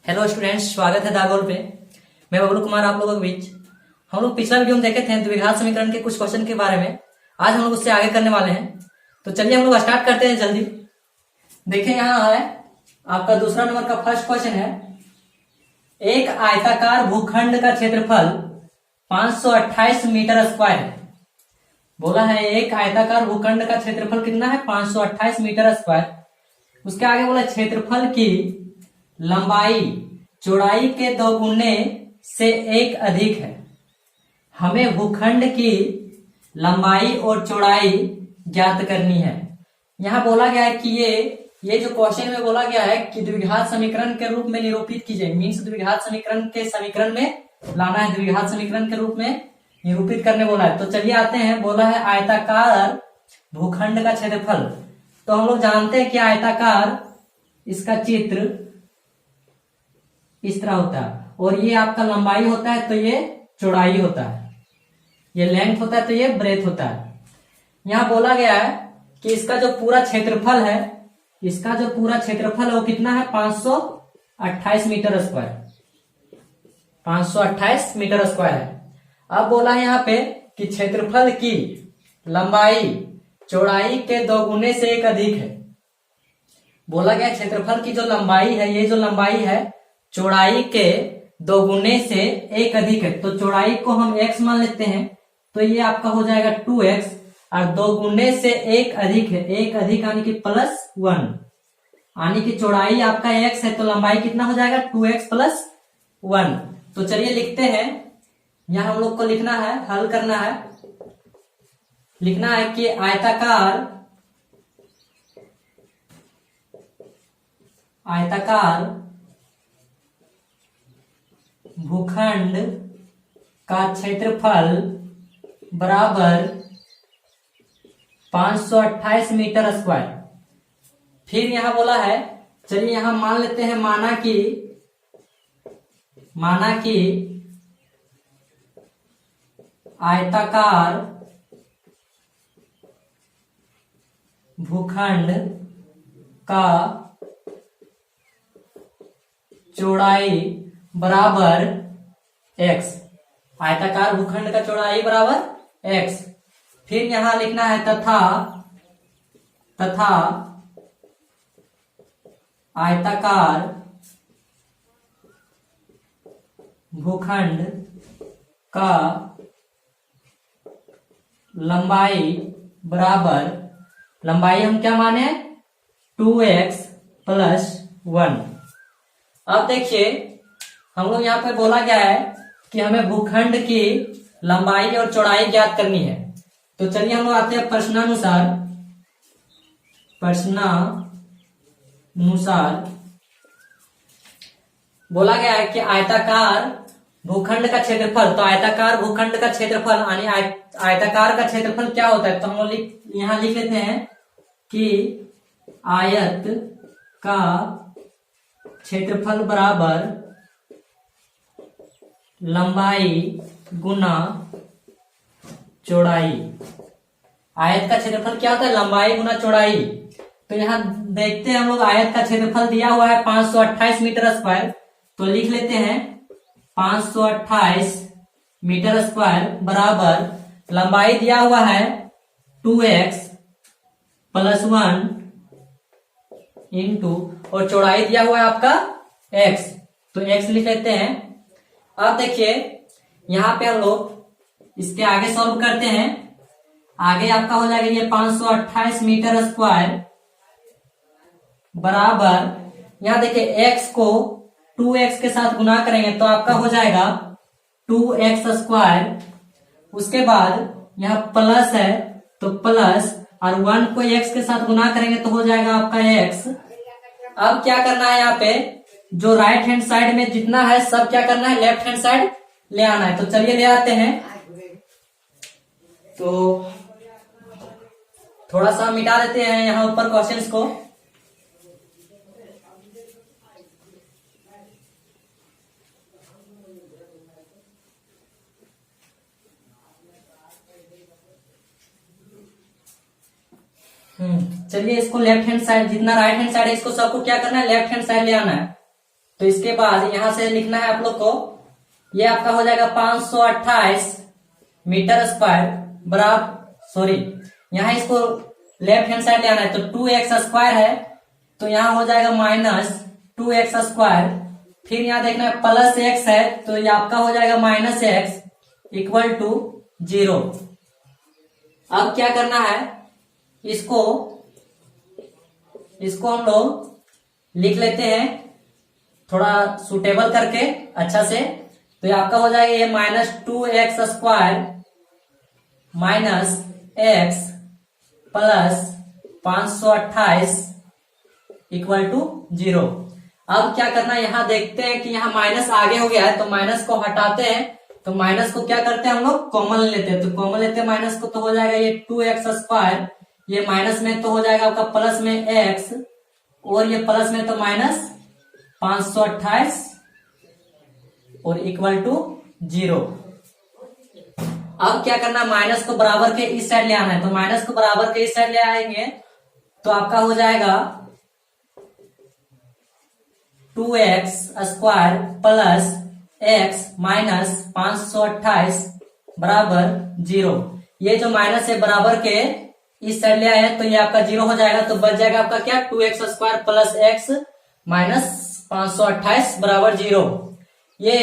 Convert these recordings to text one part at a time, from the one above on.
Hello students, स्वागत है दागोल पे। मैं बबलू कुमार आप लोगों के बीच। हम लोग पिछला वीडियो में देखे थे द्विघात समीकरण के कुछ क्वेश्चन के बारे में। आज हम लोग उससे आगे करने वाले हैं, तो चलिए हम लोग स्टार्ट करते हैं जल्दी। देखिए यहाँ है आपका दूसरा नंबर का फर्स्ट क्वेश्चन है। एक आयताकार भूखंड का क्षेत्रफल 528 मीटर स्क्वायर है। बोला है एक आयताकार भूखंड का क्षेत्रफल कितना है, 528 मीटर स्क्वायर। उसके आगे बोला क्षेत्रफल की लंबाई चौड़ाई के 2 गुने से 1 अधिक है। हमें भूखंड की लंबाई और चौड़ाई ज्ञात करनी है। यहां बोला गया है कि ये जो क्वेश्चन में बोला गया है कि द्विघात समीकरण के रूप में निरूपित कीजिए। मीन्स द्विघात समीकरण के समीकरण में लाना है, द्विघात समीकरण के रूप में निरूपित करने बोला है। तो चलिए आते हैं। बोला है आयताकार भूखंड का क्षेत्रफल। तो हम लोग जानते हैं कि आयताकार इसका चित्र इस तरह होता है और ये आपका लंबाई होता है तो ये चौड़ाई होता है, ये लेंथ होता है तो ये ब्रेथ होता है। यहां बोला गया है कि इसका जो पूरा क्षेत्रफल है, इसका जो पूरा क्षेत्रफल है वो कितना है, 528 मीटर स्क्वायर, 528 मीटर स्क्वायर है। अब बोला है यहाँ पे कि क्षेत्रफल की लंबाई चौड़ाई के 2 गुने से 1 अधिक है। बोला गया क्षेत्रफल की जो लंबाई है, ये जो लंबाई है चौड़ाई के 2 गुने से 1 अधिक है। तो चौड़ाई को हम x मान लेते हैं, तो ये आपका हो जाएगा 2x और 2 गुने से 1 अधिक है, 1 अधिक यानी कि +1, यानी कि चौड़ाई आपका x है तो लंबाई कितना हो जाएगा 2x + 1। तो चलिए लिखते हैं। यहां हम लोग को लिखना है, हल करना है। लिखना है कि आयताकार भूखंड का क्षेत्रफल बराबर 528 मीटर स्क्वायर। फिर यहां बोला है, चलिए यहां मान लेते हैं, माना कि आयताकार भूखंड का चौड़ाई बराबर x, आयताकार भूखंड का चौड़ाई बराबर x। फिर यहां लिखना है तथा आयताकार भूखंड का लंबाई बराबर, लंबाई हम क्या माने 2x + 1। अब देखिए हम लोग यहाँ पे बोला गया है कि हमें भूखंड की लंबाई और चौड़ाई ज्ञात करनी है। तो चलिए हम लोग आते हैं प्रश्नानुसार। बोला गया है कि आयताकार भूखंड का क्षेत्रफल, तो आयताकार भूखंड का क्षेत्रफल यानी आयताकार का क्षेत्रफल क्या होता है, तो हम लोग यहां लिख लेते हैं कि आयत का क्षेत्रफल बराबर लंबाई गुना चौड़ाई। आयत का क्षेत्रफल क्या होता है, लंबाई गुना चौड़ाई। तो यहां देखते हैं हम लोग, आयत का क्षेत्रफल दिया हुआ है 528 मीटर स्क्वायर, तो लिख लेते हैं 528 मीटर स्क्वायर बराबर लंबाई दिया हुआ है 2x + 1 इंटू और चौड़ाई दिया हुआ है आपका x, तो x लिख लेते हैं। अब देखिए यहां पे हम लोग इसके आगे सॉल्व करते हैं। आगे आपका हो जाएगा ये 528 मीटर स्क्वायर बराबर, यहां देखिए x को 2x के साथ गुना करेंगे तो आपका हो जाएगा 2x स्क्वायर। उसके बाद यहाँ प्लस है तो प्लस, और 1 को x के साथ गुना करेंगे तो हो जाएगा आपका x। अब क्या करना है, यहाँ पे जो राइट हैंड साइड में जितना है सब क्या करना है, लेफ्ट हैंड साइड ले आना है। तो चलिए ले आते हैं। तो थोड़ा सा मिटा देते हैं यहाँ ऊपर क्वेश्चंस को। चलिए इसको लेफ्ट हैंड साइड, जितना राइट हैंड साइड है इसको सबको क्या करना है, लेफ्ट हैंड साइड ले आना है। तो इसके बाद यहां से लिखना है आप लोग को, ये आपका हो जाएगा 528 मीटर स्क्वायर बराबर, सॉरी यहाँ इसको लेफ्ट हैंड साइड ले आना है। तो 2x स्क्वायर है, तो यहाँ हो जाएगा -2x स्क्वायर। फिर यहाँ देखना है प्लस x है, तो ये आपका हो जाएगा -x इक्वल टू 0। अब क्या करना है, इसको हम लोग लिख लेते हैं थोड़ा सुटेबल करके अच्छा से। तो ये आपका हो जाएगा ये -2x square minus x plus 528 equal to 0। अब क्या करना है, यहां देखते हैं कि यहाँ माइनस आगे हो गया है, तो माइनस को हटाते हैं। तो माइनस को क्या करते हैं हम लोग, कॉमन लेते हैं। तो कॉमन लेते हैं माइनस को, तो हो जाएगा ये 2x स्क्वायर, ये माइनस में तो हो जाएगा आपका प्लस में x, और ये प्लस में तो माइनस 528 और इक्वल टू 0। अब क्या करना है, माइनस को बराबर के इस साइड ले आना है। तो माइनस को बराबर के इस साइड ले आएंगे, तो आपका हो जाएगा 2x square plus x minus 528 बराबर 0। ये जो माइनस है बराबर के इस साइड ले आए, तो ये आपका 0 हो जाएगा। तो बच जाएगा आपका क्या, 2x square plus x minus 528 बराबर 0। ये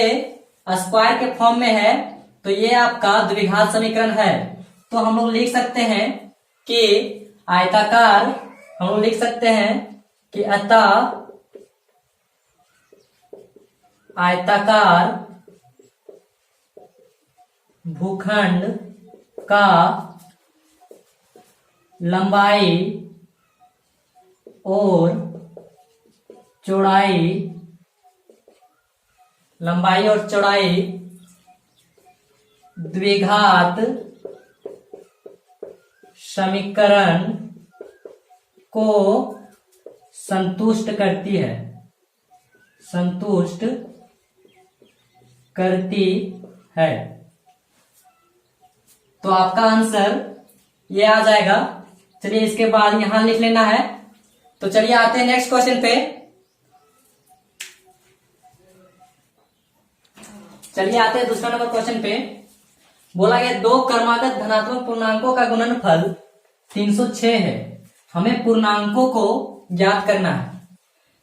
स्क्वायर के फॉर्म में है, तो ये आपका द्विघात समीकरण है। तो हम लोग लिख सकते हैं कि आयताकार, हम लोग लिख सकते हैं कि अतः आयताकार भूखंड का लंबाई और चौड़ाई द्विघात समीकरण को संतुष्ट करती है। तो आपका आंसर ये आ जाएगा। चलिए इसके बाद यहां लिख लेना है। तो चलिए आते हैं नेक्स्ट क्वेश्चन पे। चलिए आते हैं दूसरा नंबर क्वेश्चन पे। बोला गया दो क्रमागत धनात्मक पूर्णांकों का गुणनफल 306 है, हमें पूर्णांकों को ज्ञात करना है।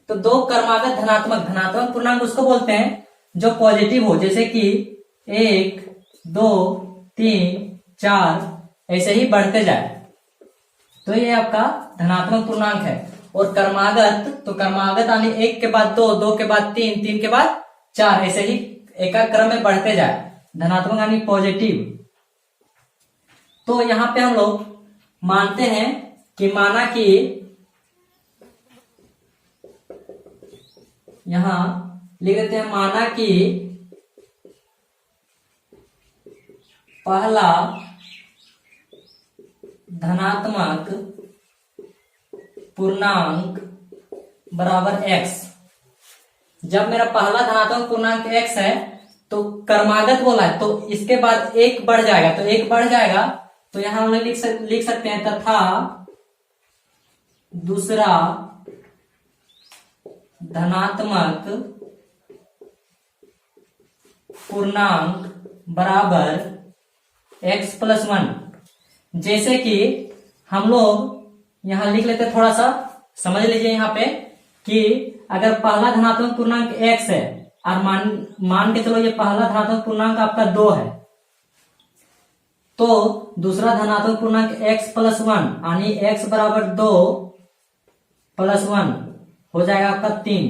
तो दो क्रमागत धनात्मक पूर्णांक उसको बोलते हैं जो पॉजिटिव हो, जैसे कि 1 2 3 4 ऐसे ही बढ़ते जाए, तो ये आपका धनात्मक पूर्णांक है। और क्रमागत, तो क्रमागत यानी 1 के बाद 2, 2 के बाद 3, 3 के बाद 4 ऐसे ही एक क्रम में बढ़ते जाए, धनात्मक यानी पॉजिटिव। तो यहां पे हम लोग मानते हैं कि माना कि यहां लिख देते हैं, माना कि पहला धनात्मक पूर्णांक बराबर x। जब मेरा पहला धनात्मक पूर्णांक x है तो क्रमागत बोला है, तो इसके बाद एक बढ़ जाएगा, तो एक बढ़ जाएगा। तो यहां हम लोग लिख सकते हैं तथा दूसरा धनात्मक पूर्णांक बराबर x प्लस 1। जैसे कि हम लोग यहां लिख लेते, थोड़ा सा समझ लीजिए यहां पे कि अगर पहला धनात्मक पूर्णांक x है और मान के चलो ये पहला धनात्मक पूर्णांक आपका 2 है, तो दूसरा धनात्मक पूर्णांक x प्लस 1 यानी x बराबर 2 प्लस 1 हो जाएगा आपका 3।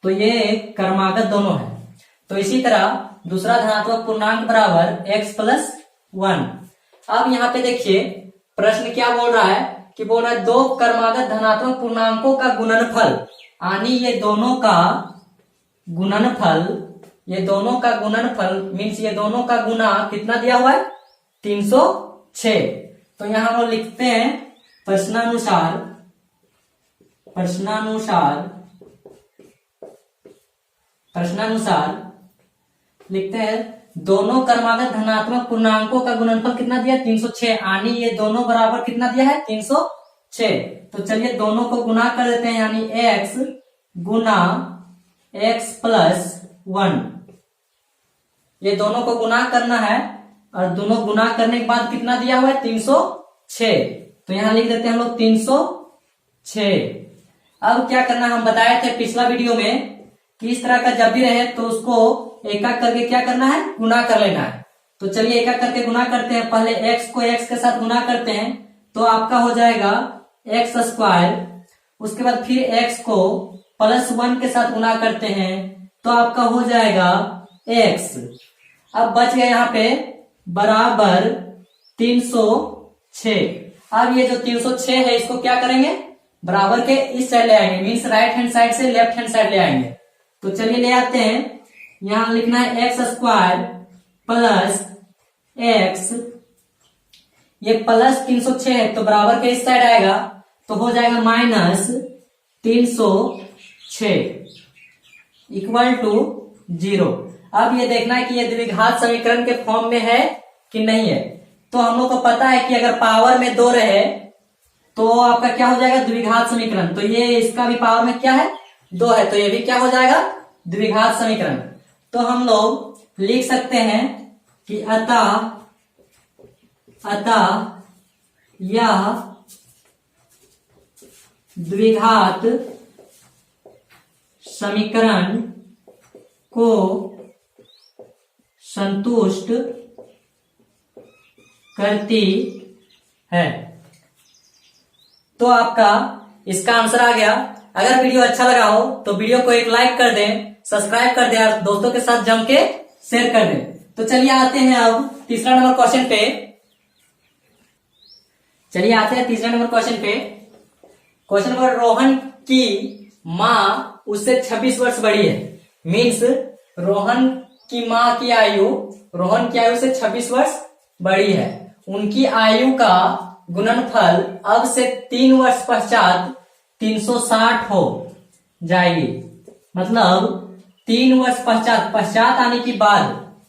तो ये क्रमागत दोनों है। तो इसी तरह दूसरा धनात्मक पूर्णांक बराबर x प्लस 1। अब यहाँ पे देखिए प्रश्न क्या बोल रहा है कि बोल रहा है दो क्रमागत धनात्मक पूर्णांकों का गुणनफल, यानी ये दोनों का गुणनफल मीन्स ये दोनों का गुना कितना दिया हुआ है, 306। तो यहां हम लोग लिखते हैं प्रश्नानुसार लिखते हैं दोनों क्रमागत धनात्मक पूर्णांकों का गुणनफल कितना दिया, 306, यानी ये दोनों बराबर कितना दिया है, 306। 6। तो चलिए दोनों को गुना कर देते हैं, यानी x गुना x प्लस 1। ये दोनों को गुना करना है और दोनों गुना करने के बाद कितना दिया हुआ है 306। तो यहां लिख देते हैं हम लोग 306। अब क्या करना हम बताए थे पिछला वीडियो में कि इस तरह का जब भी रहे तो उसको एक एक करके क्या करना है, गुना कर लेना है। तो चलिए एक एक करके गुना करते हैं। पहले x को x के साथ गुना करते हैं तो आपका हो जाएगा x स्क्वायर। उसके बाद फिर x को प्लस 1 के साथ गुना करते हैं तो आपका हो जाएगा x। अब बच गया यहाँ पे बराबर 306। अब ये जो 306 है इसको क्या करेंगे, बराबर के इस साइड ले आएंगे, मीन्स राइट हैंड साइड से लेफ्ट हैंड साइड ले आएंगे। तो चलिए ले आते हैं। यहां लिखना है एक्स स्क्वायर प्लस एक्स, ये प्लस 306 है तो बराबर के इस साइड आएगा तो हो जाएगा माइनस 306 इक्वल टू 0। अब ये देखना है कि ये द्विघात समीकरण के फॉर्म में है कि नहीं है। तो हम लोग को पता है कि अगर पावर में 2 रहे तो आपका क्या हो जाएगा, द्विघात समीकरण। तो ये इसका भी पावर में क्या है, 2 है, तो ये भी क्या हो जाएगा, द्विघात समीकरण। तो हम लोग लिख सकते हैं कि अतः यह द्विघात समीकरण को संतुष्ट करती है। तो आपका इसका आंसर आ गया। अगर वीडियो अच्छा लगा हो तो वीडियो को एक लाइक कर दें, सब्सक्राइब कर दें और दोस्तों के साथ जम के शेयर कर दें। तो चलिए आते हैं अब तीसरा नंबर क्वेश्चन पे। चलिए आते हैं तीसरा नंबर क्वेश्चन पे। क्वेश्चन नंबर, रोहन की माँ उससे 26 वर्ष बड़ी है। मीन्स रोहन की माँ की आयु रोहन की आयु से 26 वर्ष बड़ी है। उनकी आयु का गुणनफल अब से 3 वर्ष पश्चात 360 हो जाएगी। मतलब 3 वर्ष पश्चात आने के बाद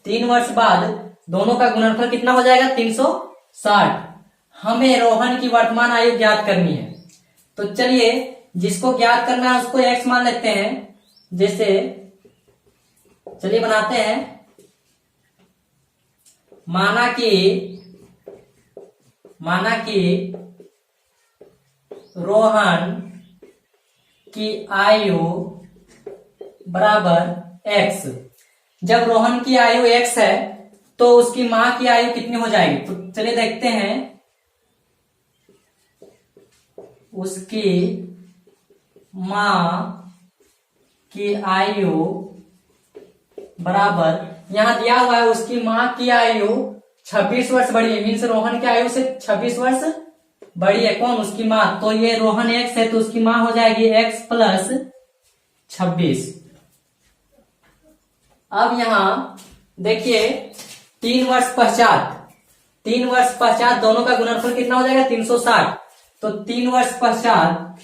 3 वर्ष बाद दोनों का गुणनफल कितना हो जाएगा, 360। हमें रोहन की वर्तमान आयु ज्ञात करनी है। तो चलिए जिसको ज्ञात करना है उसको x मान लेते हैं। जैसे चलिए बनाते हैं, माना कि रोहन की आयु बराबर x। जब रोहन की आयु x है तो उसकी मां की आयु कितनी हो जाएगी। तो चलिए देखते हैं, उसकी मां की आयु बराबर, यहां दिया हुआ है उसकी मां की आयु 26 वर्ष बड़ी है। मीन्स रोहन की आयु से 26 वर्ष बड़ी है कौन, उसकी मां। तो ये रोहन x है तो उसकी मां हो जाएगी x प्लस 26। अब यहां देखिए 3 वर्ष पश्चात दोनों का गुणनफल कितना हो जाएगा, 360। तो 3 वर्ष पश्चात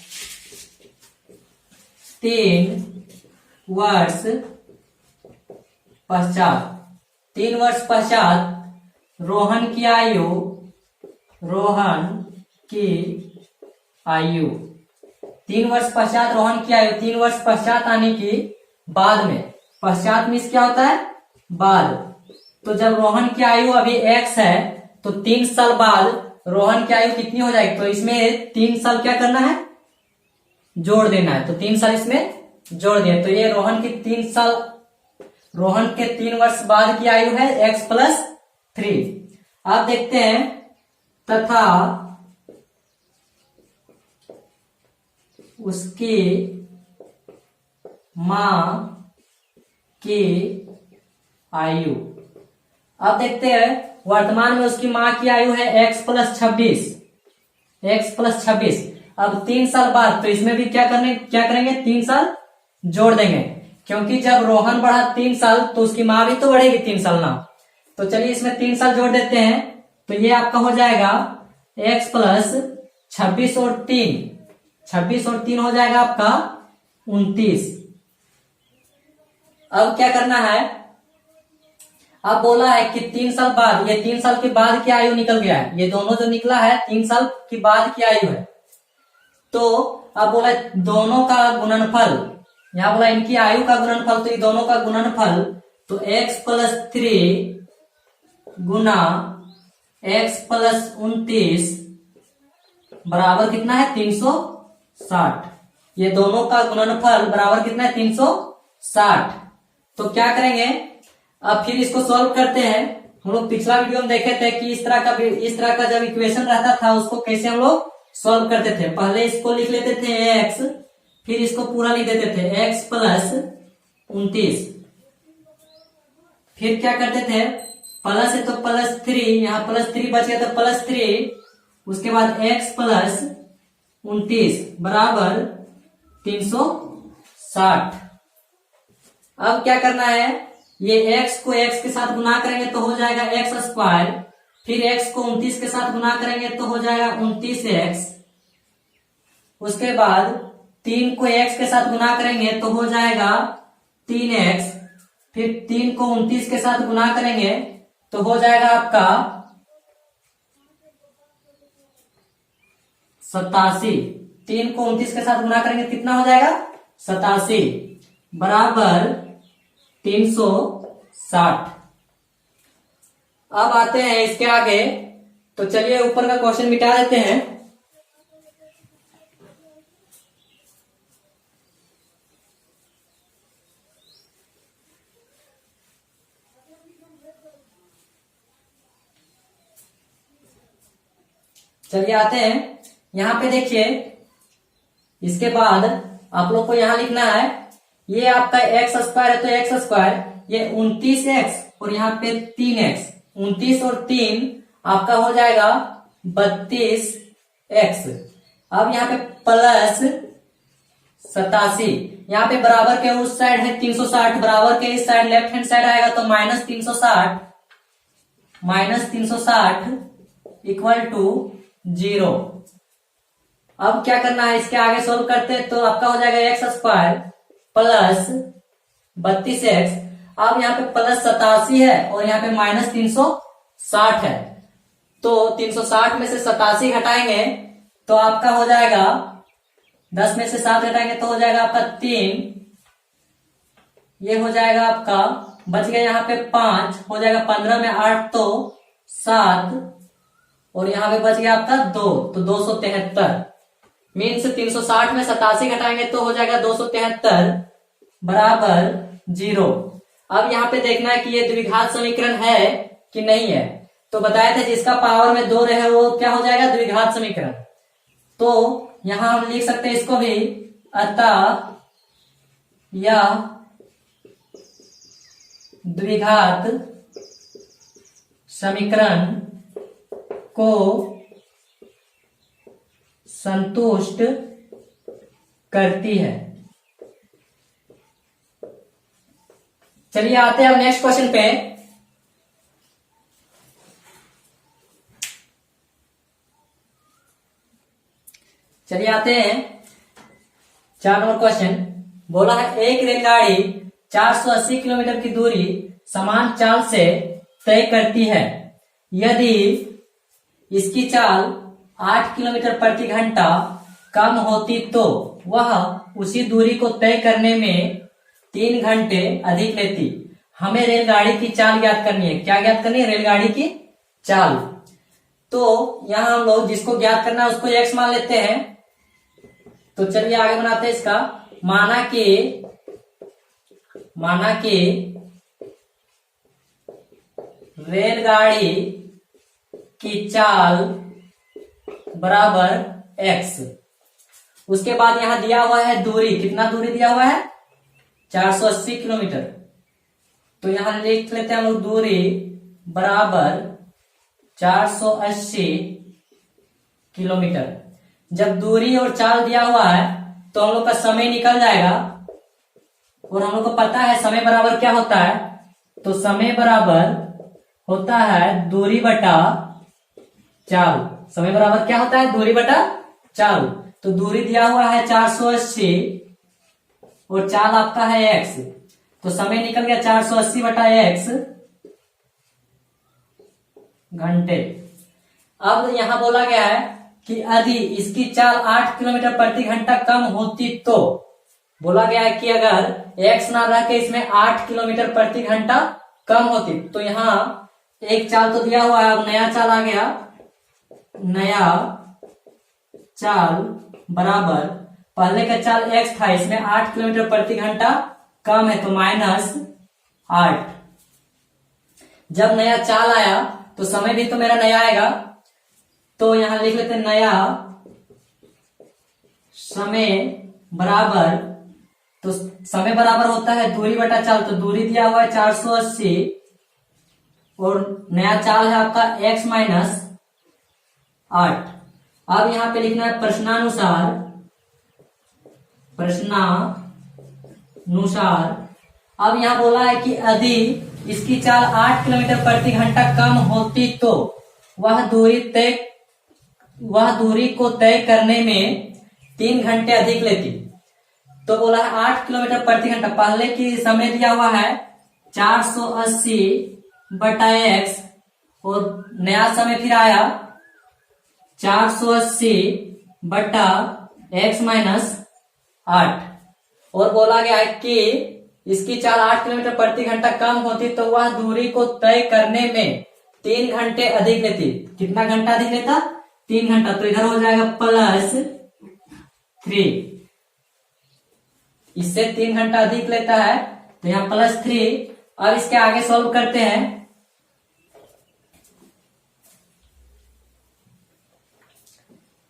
रोहन की आयु 3 वर्ष पश्चात रोहन की आयु 3 वर्ष पश्चात आने की बाद में, पश्चात मीन्स क्या होता है, बाद। तो जब रोहन की आयु अभी x है तो 3 साल बाद रोहन की आयु कितनी हो जाएगी। तो इसमें 3 साल क्या करना है, जोड़ देना है। तो 3 साल इसमें जोड़ दिया तो ये रोहन के 3 वर्ष बाद की आयु है x प्लस 3। आप देखते हैं, तथा उसकी मां की आयु, अब देखते हैं वर्तमान में उसकी मां की आयु है x प्लस 26। अब 3 साल बाद तो इसमें भी क्या करेंगे 3 साल जोड़ देंगे, क्योंकि जब रोहन बढ़ा 3 साल तो उसकी मां भी तो बढ़ेगी 3 साल ना। तो चलिए इसमें 3 साल जोड़ देते हैं तो ये आपका हो जाएगा x प्लस 26 और 3 हो जाएगा आपका 29। अब क्या करना है, अब बोला है कि 3 साल बाद, ये 3 साल के बाद की आयु निकल गया है। ये दोनों जो निकला है 3 साल के बाद की आयु है। तो अब बोला दोनों का गुणनफल, यहाँ बोला इनकी आयु का गुणनफल, तो ये दोनों का गुणनफल, तो x+3 गुना x+29 बराबर कितना है 360। ये दोनों का गुणनफल बराबर कितना है 360। तो क्या करेंगे, अब फिर इसको सॉल्व करते हैं। हम लोग पिछला वीडियो में देखे थे कि इस तरह का जब इक्वेशन रहता था उसको कैसे हम लोग सॉल्व करते थे। पहले इसको लिख लेते थे x, फिर इसको पूरा लिख देते थे x+29, फिर क्या करते थे प्लस है तो +3, यहाँ +3 बच गया तो +3, उसके बाद x+29 बराबर 360। अब क्या करना है, ये x को x के साथ गुना करेंगे तो हो जाएगा x², फिर x को 29 के साथ गुना करेंगे तो हो जाएगा 29x, उसके बाद 3 को x के साथ गुना करेंगे तो हो जाएगा 3x, फिर 3 को 29 के साथ गुना करेंगे तो हो जाएगा आपका 87। 3 को 29 के साथ गुना करेंगे कितना हो जाएगा 87 बराबर 360। अब आते हैं इसके आगे, तो चलिए ऊपर का क्वेश्चन मिटा देते हैं। चलिए आते हैं, यहां पे देखिए, इसके बाद आप लोग को यहां लिखना है, ये आपका x² है तो x², ये 29x और यहाँ पे 3x, 29 और 3 आपका हो जाएगा 32x। अब यहाँ पे प्लस 87, यहाँ पे बराबर के उस साइड है 360, बराबर के इस साइड लेफ्ट हैंड साइड आएगा तो -360 इक्वल टू 0। अब क्या करना है, इसके आगे सोल्व करते हैं तो आपका हो जाएगा x² प्लस 32x। अब यहाँ पे प्लस 87 है और यहाँ पे -360 है, तो 360 में से 87 घटाएंगे तो आपका हो जाएगा 10 में से 7 घटाएंगे तो हो जाएगा आपका 3, ये हो जाएगा आपका, बच गया यहाँ पे 5, हो जाएगा 15 में 8 तो 7, और यहाँ पे बच गया आपका 2, तो 273 मीन्स 360 में 87 घटाएंगे तो हो जाएगा 273 बराबर 0। अब यहाँ पे देखना है कि ये द्विघात समीकरण है कि नहीं है। तो बताया था जिसका पावर में 2 रहे वो क्या हो जाएगा द्विघात समीकरण। तो यहां हम लिख सकते हैं इसको भी, अतः यह द्विघात समीकरण को संतुष्ट करती है। चलिए आते हैं अब नेक्स्ट क्वेश्चन पे। चलिए आते हैं 4 नंबर क्वेश्चन। बोला है एक रेलगाड़ी 480 किलोमीटर की दूरी समान चाल से तय करती है। यदि इसकी चाल 8 किलोमीटर प्रति घंटा कम होती तो वह उसी दूरी को तय करने में 3 घंटे अधिक लेती। हमें रेलगाड़ी की चाल ज्ञात करनी है। क्या ज्ञात करनी है? रेलगाड़ी की चाल। तो यहां हम लोग जिसको ज्ञात करना है उसको x मान लेते हैं। तो चलिए आगे बनाते हैं इसका। माना कि रेलगाड़ी की चाल बराबर x। उसके बाद यहां दिया हुआ है दूरी। कितना दूरी दिया हुआ है? 480 किलोमीटर। तो यहां लिख लेते हैं हम लोग दूरी बराबर 480 किलोमीटर। जब दूरी और चाल दिया हुआ है तो हम लोग का समय निकल जाएगा और हम लोग को पता है समय बराबर क्या होता है। तो समय बराबर होता है दूरी बटा चाल। समय बराबर क्या होता है? दूरी बटा चाल। तो दूरी दिया हुआ है 480 और चाल आपका है x। तो समय निकल गया 480 बटा x घंटे। अब यहां बोला गया है कि यदि इसकी चाल 8 किलोमीटर प्रति घंटा कम होती तो बोला गया है कि अगर x ना रह के इसमें 8 किलोमीटर प्रति घंटा कम होती तो यहाँ एक चाल तो दिया हुआ है, अब नया चाल आ गया, नया चाल बराबर पहले का चाल x था, इसमें 8 किलोमीटर प्रति घंटा कम है तो -8। जब नया चाल आया तो समय भी तो मेरा नया आएगा, तो यहां लिख लेते हैं नया समय बराबर, तो समय बराबर होता है दूरी बटा चाल, तो दूरी दिया हुआ है 480 और नया चाल है आपका x -8। अब यहां पे लिखना है प्रश्नानुसार अब यहां बोला है कि यदि इसकी चाल 8 किलोमीटर प्रति घंटा कम होती तो वह दूरी को तय करने में 3 घंटे अधिक लेती। तो बोला है 8 किलोमीटर प्रति घंटा, पहले की समय दिया हुआ है 480 बटा x और नया समय फिर आया 480 बटा x -8 और बोला गया है कि इसकी चाल 8 किलोमीटर प्रति घंटा कम होती तो वह दूरी को तय करने में 3 घंटे अधिक लेती। कितना घंटा अधिक लेता? 3 घंटा, तो इधर हो जाएगा +3, इससे 3 घंटा अधिक लेता है तो यहाँ +3। अब इसके आगे सॉल्व करते हैं,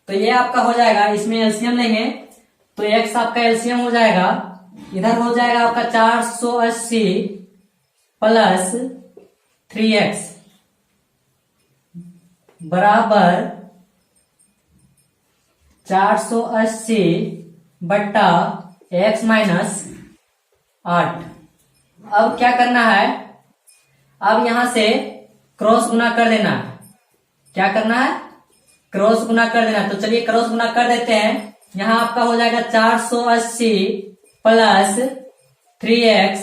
तो ये आपका हो जाएगा, इसमें एलसीएम लेंगे तो x आपका एलसीएम हो जाएगा, इधर हो जाएगा आपका 480 प्लस 3x बराबर 480 बट्टा x -8। अब क्या करना है, अब यहां से क्रॉस गुना कर देना है। क्या करना है? क्रॉस गुना कर देना है। तो चलिए क्रॉस गुना कर देते हैं। यहां आपका हो जाएगा 480 प्लस 3x,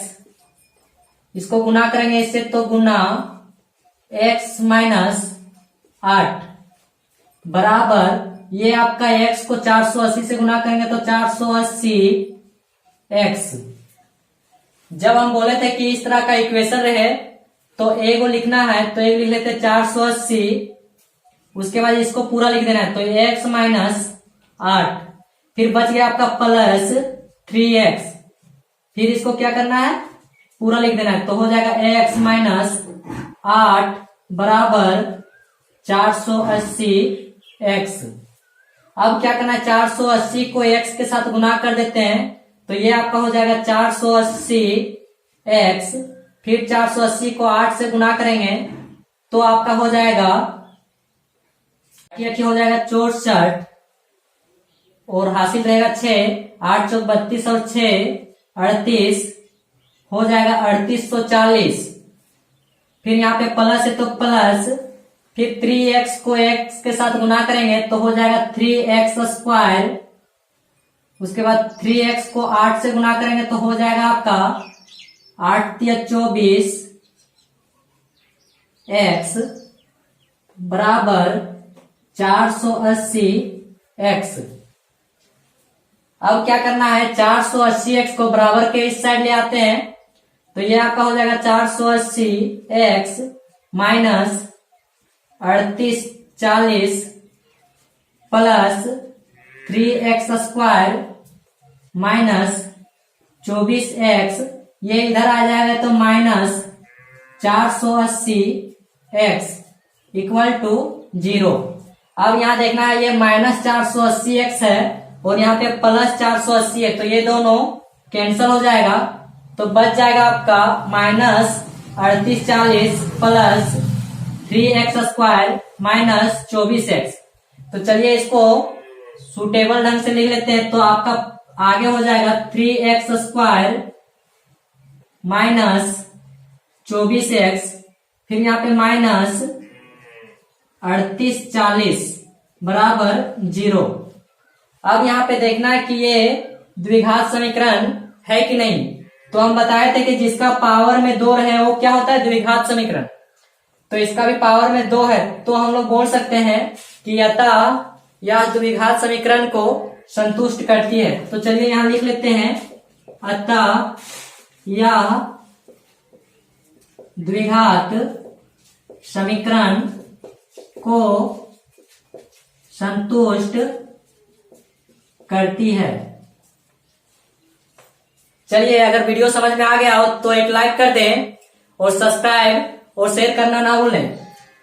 इसको गुना करेंगे इससे तो गुना x -8 बराबर ये आपका x को 480 से गुना करेंगे तो 480x। जब हम बोले थे कि इस तरह का इक्वेशन रहे तो a को लिखना है तो एक लिख लेते 480, उसके बाद इसको पूरा लिख देना है तो x -8, फिर बच गया आपका प्लस 3x, फिर इसको क्या करना है? पूरा लिख देना है तो हो जाएगा x -8 बराबर 480x। अब क्या करना है, 480 को x के साथ गुना कर देते हैं तो ये आपका हो जाएगा 480x, फिर 480 को 8 से गुना करेंगे तो आपका हो जाएगा हो जाएगा 64 और हासिल रहेगा 6, 8 चौक 32 और 6 38, हो जाएगा 3840। फिर यहाँ पे प्लस है तो प्लस, फिर 3x को x के साथ गुना करेंगे तो हो जाएगा 3x², उसके बाद 3x को 8 से गुना करेंगे तो हो जाएगा आपका 8 या 24x बराबर 480x। अब क्या करना है, 480x को बराबर के इस साइड ले आते हैं तो ये आपका हो जाएगा 480x minus 3840 plus 3x² minus 24x, ये इधर आ जाएगा तो माइनस 480x इक्वल टू 0। अब यहाँ देखना है ये माइनस 480x है और यहाँ पे प्लस 480 है तो ये दोनों कैंसिल हो जाएगा तो बच जाएगा आपका minus 3840 plus 3x² minus 24x। तो चलिए इसको सुटेबल ढंग से लिख लेते हैं तो आपका आगे हो जाएगा 3x² माइनस 24x, फिर यहाँ पे माइनस 3840 बराबर 0। अब यहाँ पे देखना है कि ये द्विघात समीकरण है कि नहीं। तो हम बताए थे कि जिसका पावर में 2 रहे वो क्या होता है, द्विघात समीकरण। तो इसका भी पावर में 2 है तो हम लोग बोल सकते हैं कि अतः यह द्विघात समीकरण को संतुष्ट करती है। तो चलिए यहां लिख लेते हैं, अतः यह द्विघात समीकरण को संतुष्ट करती है। चलिए, अगर वीडियो समझ में आ गया हो तो एक लाइक कर दें और सब्सक्राइब और शेयर करना ना भूलें।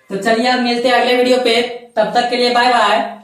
तो चलिए अब मिलते हैं अगले वीडियो पे, तब तक के लिए बाय बाय।